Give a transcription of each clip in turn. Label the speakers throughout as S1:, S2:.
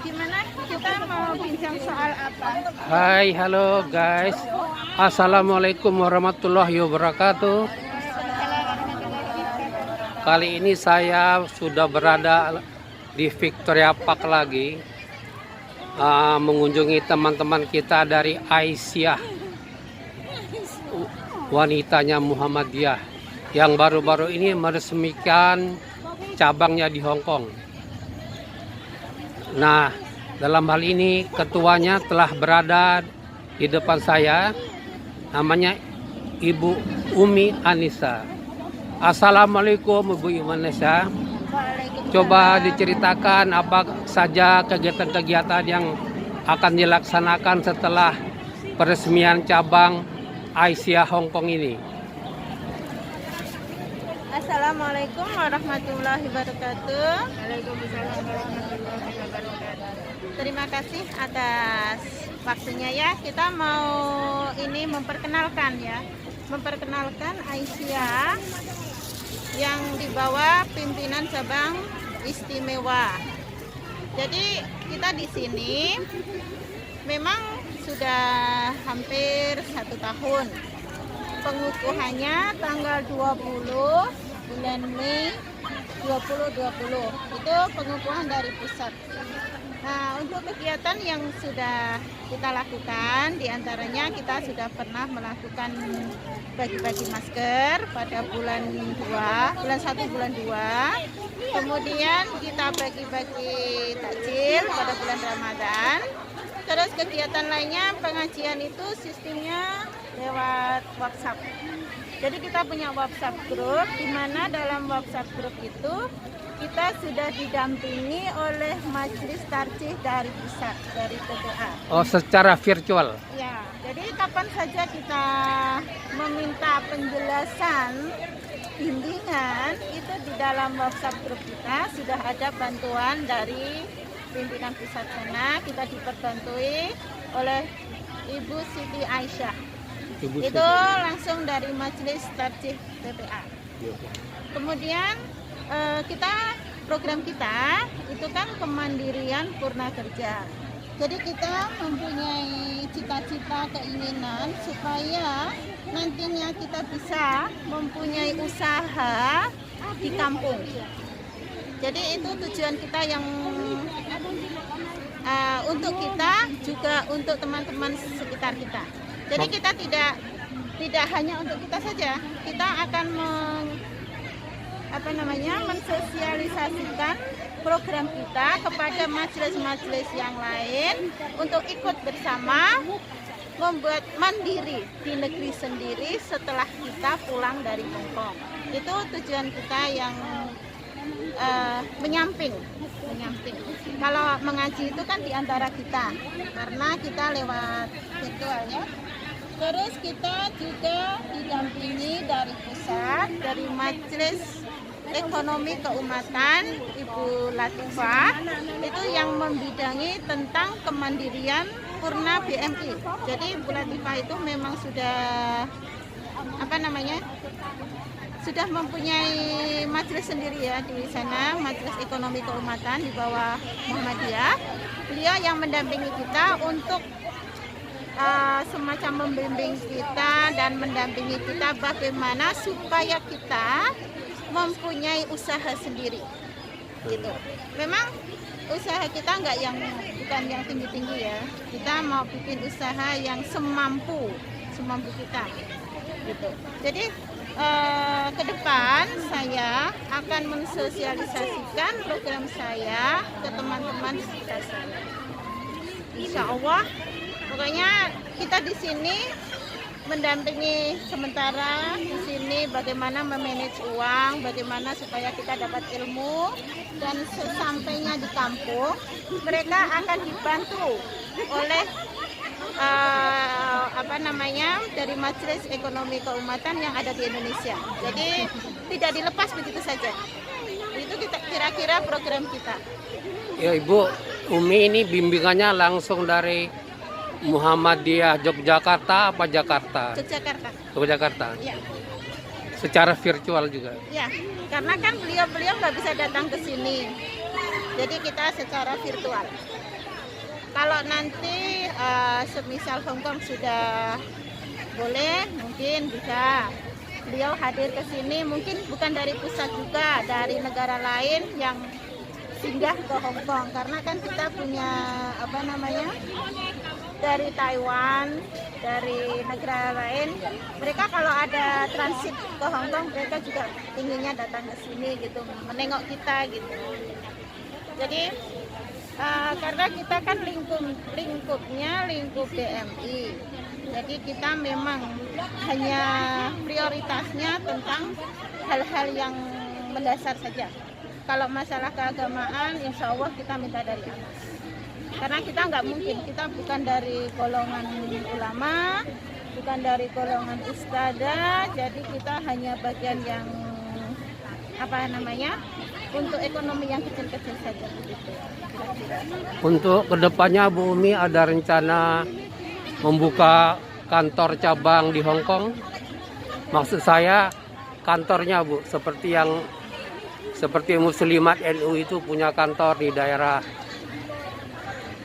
S1: Gimana kita mau bincang soal apa?
S2: Hai, halo guys. Assalamualaikum warahmatullahi wabarakatuh. Kali ini saya sudah berada di Victoria Park lagi, mengunjungi teman-teman kita dari Aisyah, wanitanya Muhammadiyah, yang baru-baru ini meresmikan cabangnya di Hong Kong. Nah, dalam hal ini ketuanya telah berada di depan saya, namanya Ibu Umi Anissa. Assalamualaikum Ibu Umi Anissa. Coba diceritakan apa saja kegiatan-kegiatan yang akan dilaksanakan setelah peresmian cabang Aisyah Hong Kong ini.
S1: Assalamualaikum warahmatullahi wabarakatuh. Terima kasih atas waktunya ya. Kita mau ini memperkenalkan Aisyah yang dibawa pimpinan cabang istimewa. Jadi kita di sini memang sudah hampir 1 tahun. Pengukuhannya tanggal 20 bulan Mei 2020. Itu pengukuhan dari pusat. Nah, untuk kegiatan yang sudah kita lakukan, diantaranya kita sudah pernah melakukan bagi-bagi masker pada bulan 1 bulan 2. Kemudian kita bagi-bagi takjil pada bulan Ramadan. Terus kegiatan lainnya pengajian itu sistemnya lewat WhatsApp. Jadi kita punya WhatsApp group, di mana dalam WhatsApp group itu kita sudah didampingi oleh majelis tarjih dari pusat, dari TPA.
S2: Oh, secara virtual?
S1: Ya, jadi kapan saja kita meminta penjelasan, bimbingan, itu di dalam WhatsApp group kita sudah ada bantuan dari pimpinan pusat sana. Kita diperbantui oleh Ibu Siti Aisyah. Itu langsung dari majelis tarjih TPA. Kemudian program kita itu kan kemandirian purna kerja. Jadi kita mempunyai cita-cita, keinginan supaya nantinya kita bisa mempunyai usaha di kampung. Jadi itu tujuan kita yang untuk kita juga untuk teman-teman sekitar kita. Jadi kita tidak hanya untuk kita saja, kita akan mensosialisasikan program kita kepada majelis-majelis yang lain untuk ikut bersama membuat mandiri di negeri sendiri setelah kita pulang dari Hong Kong. Itu tujuan kita yang menyamping. Kalau mengaji itu kan diantara kita, karena kita lewat virtual ya. Terus kita juga didampingi dari pusat, dari Majelis Ekonomi Keumatan Ibu Latifah, itu yang membidangi tentang kemandirian purna BMI. Jadi Ibu Latifah itu memang sudah sudah mempunyai majelis sendiri ya di sana, Majelis Ekonomi Keumatan di bawah Muhammadiyah. Beliau yang mendampingi kita untuk semacam membimbing kita dan mendampingi kita bagaimana supaya kita mempunyai usaha sendiri gitu. Memang usaha kita bukan yang tinggi-tinggi ya. Kita mau bikin usaha yang semampu kita gitu. Jadi ke depan saya akan mensosialisasikan program saya ke teman-teman di sekitar saya. Insya Allah. Pokoknya kita di sini mendampingi sementara di sini bagaimana memanage uang, bagaimana supaya kita dapat ilmu, dan sesampainya di kampung mereka akan dibantu oleh dari Majelis Ekonomi Keumatan yang ada di Indonesia. Jadi tidak dilepas begitu saja. Itu kira-kira program kita.
S2: Ya Ibu Umi, ini bimbingannya langsung dari Muhammadiyah Yogyakarta apa Jakarta? Yogyakarta. Ya. Secara virtual juga.
S1: Ya, karena kan beliau nggak bisa datang ke sini. Jadi kita secara virtual. Kalau nanti semisal Hong Kong sudah boleh, mungkin bisa beliau hadir ke sini, mungkin bukan dari pusat juga, dari negara lain yang singgah ke Hong Kong, karena kan kita punya dari Taiwan, dari negara lain, mereka kalau ada transit ke Hong Kong, mereka juga inginnya datang ke sini gitu, menengok kita gitu. Jadi karena kita kan lingkupnya lingkup BMI, jadi kita memang hanya prioritasnya tentang hal-hal yang mendasar saja. Kalau masalah keagamaan, insya Allah kita minta dari atas. Karena kita nggak mungkin, kita bukan dari golongan ulama, bukan dari golongan ustadzah, jadi kita hanya bagian yang untuk ekonomi yang kecil-kecil saja begitu.
S2: Untuk kedepannya Bu Umi ada rencana membuka kantor cabang di Hong Kong? Maksud saya kantornya Bu, seperti Muslimat NU itu punya kantor di daerah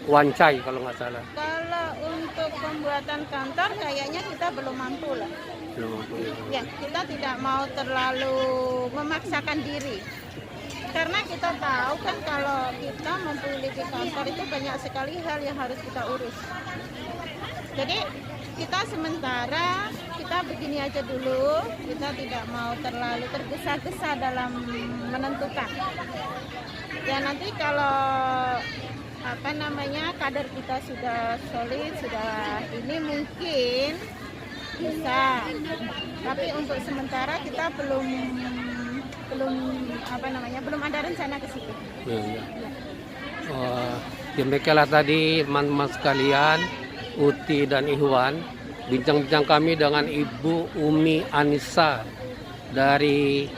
S2: Wan Chai kalau nggak salah.
S1: Kalau untuk pembuatan kantor kayaknya kita belum mampu lah.
S2: Belum mampu.
S1: Ya, kita tidak mau terlalu memaksakan diri. Karena kita tahu kan kalau kita memiliki kantor itu banyak sekali hal yang harus kita urus. Jadi kita sementara kita begini aja dulu, kita tidak mau terlalu tergesa-gesa dalam menentukan. Ya nanti kalau kader kita sudah solid, sudah ini mungkin bisa. Tapi untuk sementara kita belum ada rencana ke situ.
S2: Ya. Demikianlah tadi teman-teman sekalian, Uti dan Ihwan, bincang-bincang kami dengan Ibu Umi Anissa dari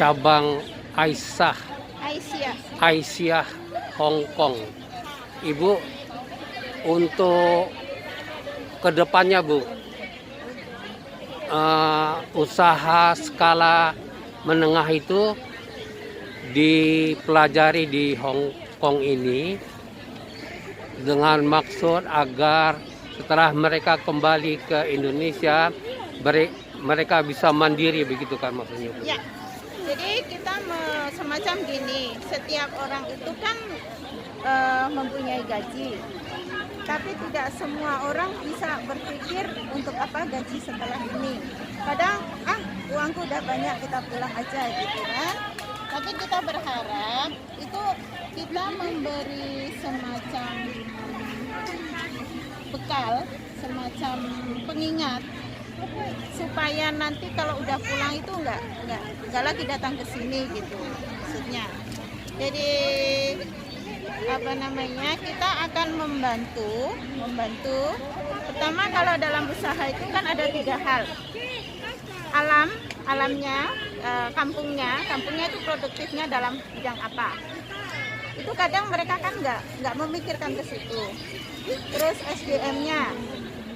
S2: cabang Aisyah Hong Kong. Ibu, untuk kedepannya Bu, usaha skala menengah itu dipelajari di Hong Kong ini dengan maksud agar setelah mereka kembali ke Indonesia mereka bisa mandiri, begitu kan maksudnya Bu?
S1: Ya, jadi kita semacam gini, setiap orang itu kan mempunyai gaji, tapi tidak semua orang bisa berpikir untuk apa gaji setelah ini. Kadang uangku udah banyak, kita pulang aja gitu kan. Tapi kita berharap itu kita memberi semacam bekal, semacam pengingat supaya nanti kalau udah pulang itu enggak lagi datang ke sini gitu maksudnya. Jadi kita akan membantu. Pertama, kalau dalam usaha itu kan ada 3 hal. Alamnya, kampungnya itu produktifnya dalam bidang apa. Itu kadang mereka kan nggak memikirkan ke situ. Terus SDM-nya,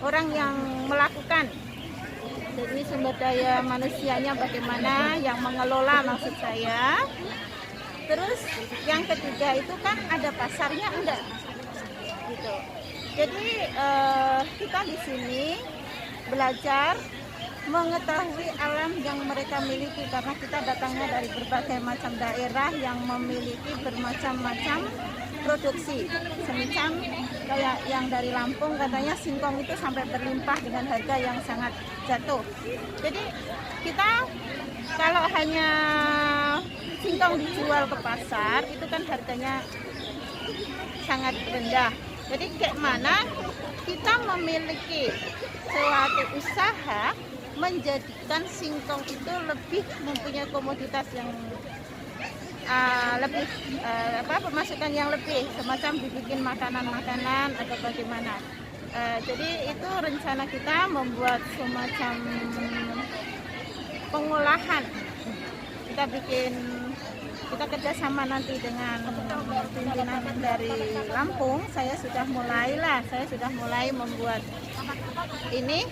S1: orang yang melakukan. Jadi sumber daya manusianya bagaimana, yang mengelola maksud saya. Terus yang ketiga itu kan ada pasarnya enggak gitu. Jadi kita di sini belajar mengetahui alam yang mereka miliki, karena kita datangnya dari berbagai macam daerah yang memiliki bermacam-macam produksi. Semacam kayak yang dari Lampung katanya singkong itu sampai berlimpah dengan harga yang sangat jatuh. Jadi kita kalau hanya singkong dijual ke pasar itu kan harganya sangat rendah. Jadi kayak mana kita memiliki suatu usaha menjadikan singkong itu lebih mempunyai komoditas yang lebih pemasukan yang lebih, semacam dibikin makanan-makanan atau bagaimana. Jadi itu rencana kita membuat semacam pengolahan. Kita kerjasama nanti dengan pimpinan dari Lampung. Saya sudah mulai membuat ini.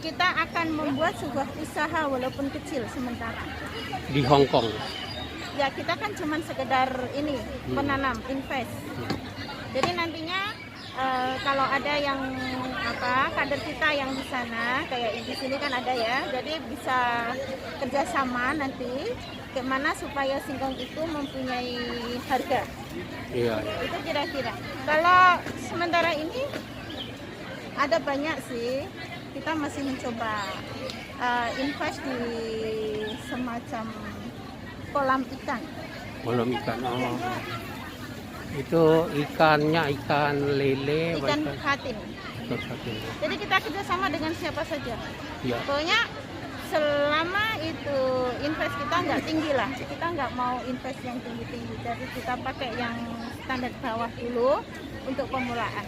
S1: Kita akan membuat sebuah usaha walaupun kecil sementara
S2: di Hong Kong.
S1: ya kita kan cuman sekedar ini penanam invest. Jadi nantinya kalau ada yang kader kita yang di sana kayak di sini kan ada ya, jadi bisa kerjasama nanti gimana supaya singkong itu mempunyai harga.
S2: Iya.
S1: Itu kira-kira. Kalau sementara ini ada banyak sih, kita masih mencoba invest di semacam kolam ikan.
S2: Kolam ikan. Oh. Itu ikannya ikan lele,
S1: Ikan patin.
S2: ikan patin.
S1: Jadi kita kerjasama dengan siapa saja.
S2: Ya.
S1: Pokoknya selama itu invest kita nggak tinggi lah, kita nggak mau invest yang tinggi-tinggi. Jadi kita pakai yang standar bawah dulu untuk pemulaan.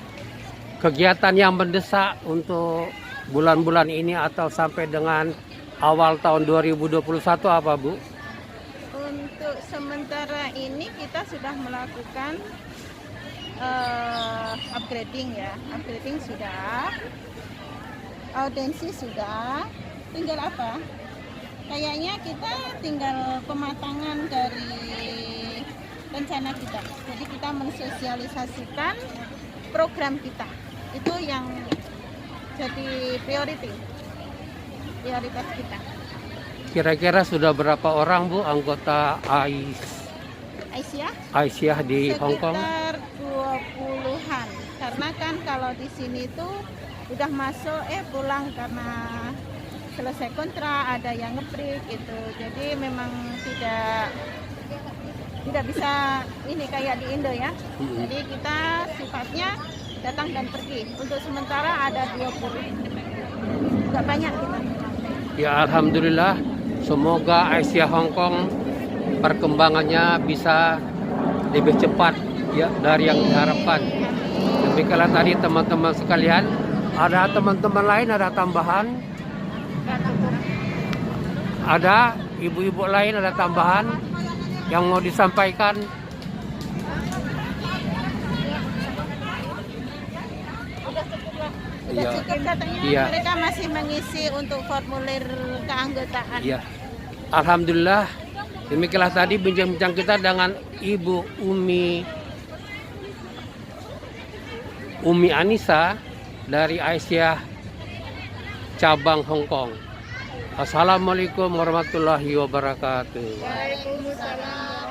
S2: Kegiatan yang mendesak untuk bulan-bulan ini atau sampai dengan awal tahun 2021 apa, Bu?
S1: Untuk sementara ini kita sudah melakukan upgrading ya, upgrading sudah, audensi sudah, tinggal apa? Kayaknya kita tinggal pematangan dari rencana kita. Jadi kita mensosialisasikan program kita, itu yang jadi prioritas kita.
S2: Kira-kira sudah berapa orang, Bu, anggota Aisyah di Hong Kong?
S1: Sekitar 20-an. Karena kan kalau di sini tuh udah masuk pulang karena selesai kontrak, ada yang nge-break gitu. Jadi memang tidak bisa ini kayak di Indo ya. Jadi kita sifatnya datang dan pergi. Untuk sementara ada 20. Enggak banyak kita.
S2: Ya, alhamdulillah. Semoga Aisyah Hong Kong perkembangannya bisa lebih cepat ya dari yang diharapkan. Demikianlah tadi teman-teman sekalian. Ada teman-teman lain, ada tambahan? Ada ibu-ibu lain, ada tambahan yang mau disampaikan?
S1: Sudah cukup katanya,
S2: Iya.
S1: mereka masih mengisi untuk formulir keanggotaan.
S2: Iya. Alhamdulillah. Demikianlah tadi bincang-bincang kita dengan Ibu Umi Anissa dari Aisyah cabang Hong Kong. Assalamualaikum warahmatullahi wabarakatuh.
S1: Waalaikumsalam.